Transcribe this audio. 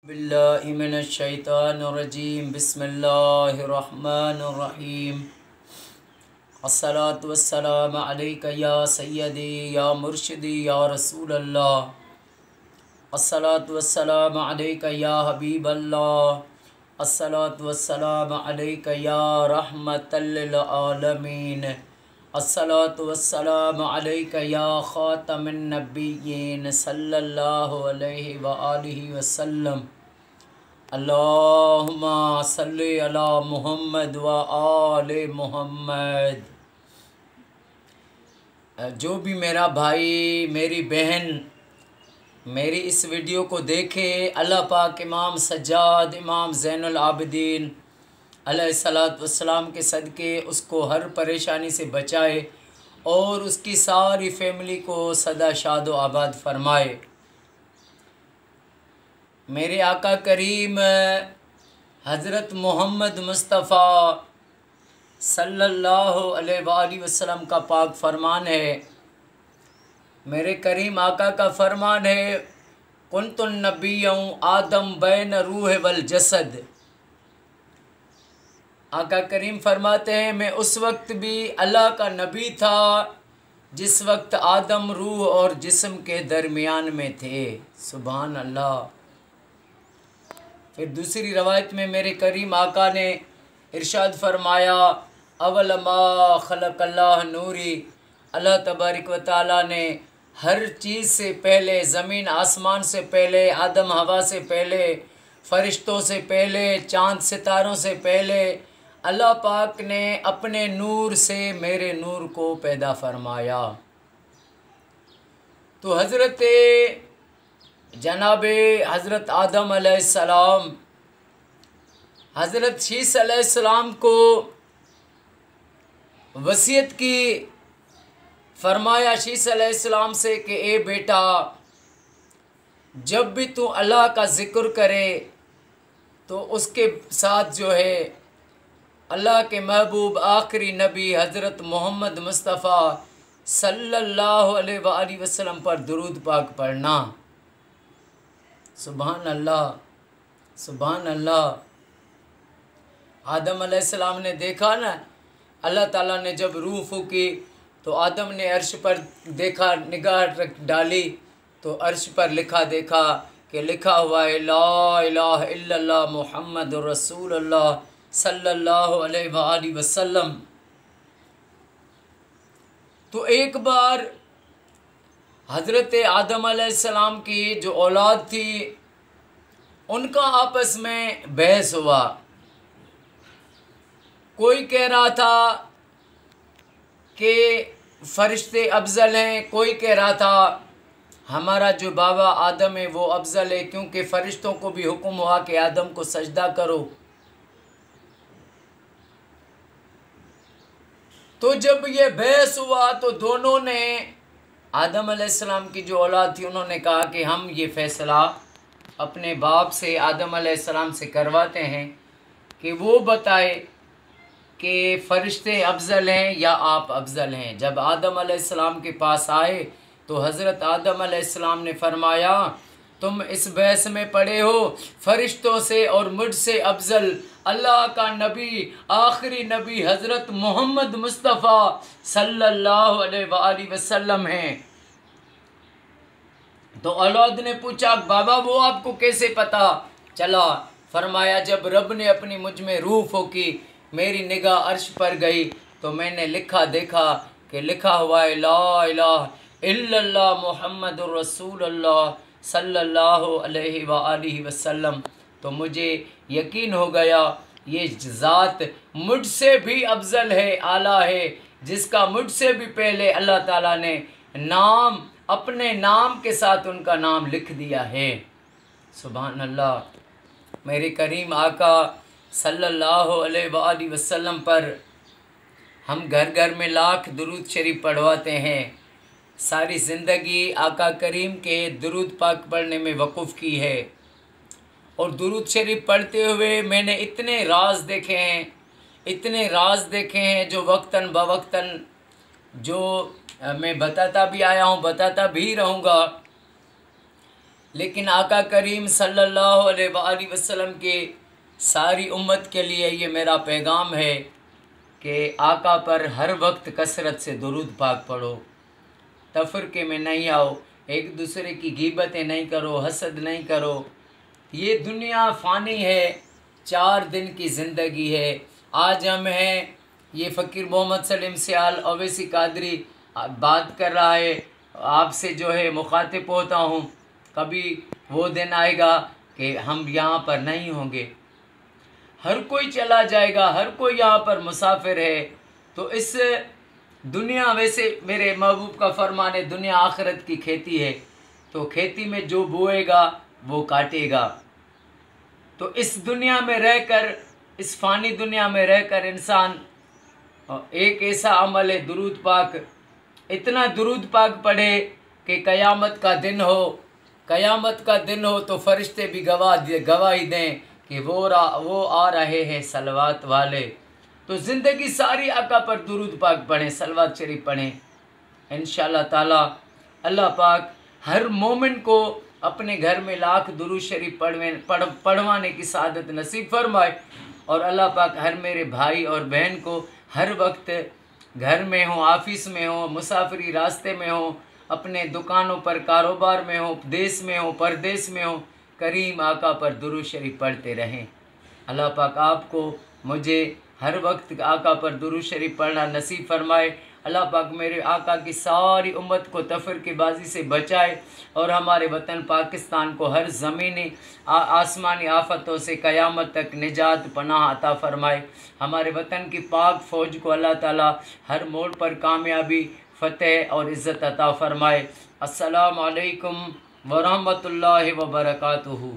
बिल्लाहिमिनश्शैतानिर्रजीम बिस्मिल्लाहिर्रहमानिर्रहीम अस्सलातु वस्सलामु अलैका या सय्यदी या मुर्शिदी या रसूलल्लाह अस्सलातु वस्सलामु अलैका या हबीबल्लाह अस्सलातु वस्सलामु अलैका या रहमतल लिल आलमीन अस्सलातु वस्सलामु अलैका या खातमन नबिय्यीन सल्लल्लाहु अलैहि व आलिहि वसल्लम अल्लाहुम्मा सल्लि अला मुहम्मद व आले मुहम्मद। जो भी मेरा भाई मेरी बहन मेरी इस वीडियो को देखे, अल्लाह पाक इमाम सज्जाद इमाम ज़ैनुल आबिदीन अलैहिस्सलातु वस्सलाम के सदक़े उसको हर परेशानी से बचाए और उसकी सारी फैमिली को सदा शाद व आबाद फरमाए। मेरे आका करीम हज़रत मोहम्मद मुस्तफ़ा सल्लल्लाहु अलैहि वसल्लम का पाक फरमान है, मेरे करीम आका का फरमान है, कुन्तुन नबिय्युं आदम बैन रूह वल जसद। आका करीम फरमाते हैं मैं उस वक्त भी अल्लाह का नबी था जिस वक्त आदम रूह और जिस्म के दरमियान में थे। सुभान अल्लाह। फिर दूसरी रवायत में मेरे करीम आका ने इरशाद फरमाया, अवल मा खलक़ल्लाह नूरी, अल्लाह तबारक व तआला ने हर चीज़ से पहले, ज़मीन आसमान से पहले, आदम हवा से पहले, फ़रिश्तों से पहले, चाँद सितारों से पहले अल्लाह पाक ने अपने नूर से मेरे नूर को पैदा फरमाया। तो जनाबे हज़रत आदम अलैहिस्सलाम हज़रत शीस अलैहिस्सलाम को वसीयत की, फरमाया शीस अलैहिस्सलाम से कि ए बेटा, जब भी तू अल्लाह का ज़िक्र करे तो उसके साथ जो है अल्लाह के महबूब आखिरी नबी हज़रत मोहम्मद मुस्तफ़ा सल्लल्लाहु अलैहि वसल्लम पर दुरूद पाक पढ़ना। सुभान अल्लाह, सुभान अल्लाह। आदम अलैहिस्सलाम ने देखा ना, अल्लाह ताला ने जब रूह फूकी तो आदम ने अर्श पर देखा, निगाह डाली तो अर्श पर देखा कि लिखा हुआ है ला इलाहा इल्लल्लाह मुहम्मदुर रसूलुल्लाह सल्लल्लाहु अलैहि वसल्लम। तो एक बार हज़रत आदम अलैहिस्सलाम की जो औलाद थी उनका आपस में बहस हुआ। कोई कह रहा था कि फ़रिश्ते अफजल हैं, कोई कह रहा था हमारा जो बाबा आदम है वो अफजल है, क्योंकि फ़रिश्तों को भी हुक्म हुआ कि आदम को सजदा करो। तो जब ये बहस हुआ तो दोनों ने, आदम अलैहिस्सलाम की जो औलाद थी उन्होंने कहा कि हम ये फ़ैसला अपने बाप से आदम अलैहिस्सलाम से करवाते हैं कि वो बताए कि फ़रिश्ते अफजल हैं या आप अफजल हैं। जब आदम अलैहिस्सलाम के पास आए तो हज़रत आदम अलैहिस्सलाम ने फरमाया, तुम इस बहस में पड़े हो, फ़रिश्तों से और मुझसे अफजल अल्लाह का नबी आखिरी नबी हज़रत मोहम्मद मुस्तफ़ा सल्लल्लाहु अलैहि वसल्लम हैं। तो औलाद ने पूछा, बाबा वो आपको कैसे पता चला? फरमाया, जब रब ने अपनी मुझ में रूह फूकी, मेरी निगाह अर्श पर गई तो मैंने देखा कि लिखा हुआ है ला इलाहा इल्लल्लाह मुहम्मदुर रसूलुल्लाह सल्लल्लाहु अलैहि वसल्लम। तो मुझे यकीन हो गया ये ज़ात मुझसे भी अफजल है, आला है, जिसका मुझसे भी पहले अल्लाह ताला ने नाम अपने नाम के साथ उनका नाम लिख दिया है। सुभान अल्लाह। मेरे करीम आका सल्लल्लाहु अलैहि वसल्लम पर हम घर घर में लाख दुरूद शरीफ पढ़वाते हैं। सारी ज़िंदगी आका करीम के दुरूद पाक पढ़ने में वक़ूफ़ की है और दुरूद शरीफ पढ़ते हुए मैंने इतने राज देखे हैं, इतने राज देखे हैं जो वक्तन बवक्तन जो मैं बताता भी आया हूँ, बताता भी रहूँगा। लेकिन आका करीम सल्लल्लाहु अलैहि वसल्लम के सारी उम्मत के लिए ये मेरा पैगाम है कि आका पर हर वक्त कसरत से दुरूद पाक पढ़ो, तफरके में नहीं आओ, एक दूसरे की गीबतें नहीं करो, हसद नहीं करो। ये दुनिया फ़ानी है, 4 दिन की ज़िंदगी है। आज हम हैं, ये फ़कीर मोहम्मद सलीम सियाल ओवैसी कादरी बात कर रहा है, आपसे जो है मुखातिब होता हूँ। कभी वो दिन आएगा कि हम यहाँ पर नहीं होंगे, हर कोई चला जाएगा, हर कोई यहाँ पर मुसाफिर है। तो इस दुनिया, वैसे मेरे महबूब का फरमान है, दुनिया आखिरत की खेती है, तो खेती में जो बोएगा वो काटेगा। तो इस दुनिया में रहकर, इस फ़ानी दुनिया में रहकर इंसान एक ऐसा अमल है दुरूद पाक, इतना दुरूद पाक पढ़े कि क़यामत का दिन हो, क़यामत का दिन हो तो फरिश्ते भी गवाही दें कि वो आ रहे हैं सलवात वाले। तो ज़िंदगी सारी आका पर दुरूद पाक पढ़ें, सलवात शरीफ पढ़ें। इंशाअल्लाह ताला अल्लाह पाक हर मोमिन को अपने घर में लाख दुरूद शरीफ पढ़वाने की सादत नसीब फरमाए। और अल्लाह पाक हर मेरे भाई और बहन को हर वक्त घर में हो, ऑफिस में हो, मुसाफिरी रास्ते में हो, अपने दुकानों पर, कारोबार में हो, देश में हो, परदेश में हो, करीम आका पर दुरूद शरीफ पढ़ते रहें। अल्लाह पाक आपको, मुझे हर वक्त आका पर दुरूद शरीफ पढ़ना नसीब फरमाए। अल्लाह पाक मेरे आका की सारी उम्मत को तफरक़ेबाज़ी से बचाए और हमारे वतन पाकिस्तान को हर ज़मीनी आसमानी आफतों से क़यामत तक निजात पनाह अता फ़रमाए। हमारे वतन की पाक फ़ौज को अल्लाह ताला हर मोड़ पर कामयाबी, फ़तेह और इज़्ज़त अता फ़रमाए। अस्सलामु अलैकुम वरहमतुल्लाहि व बरकातुहू।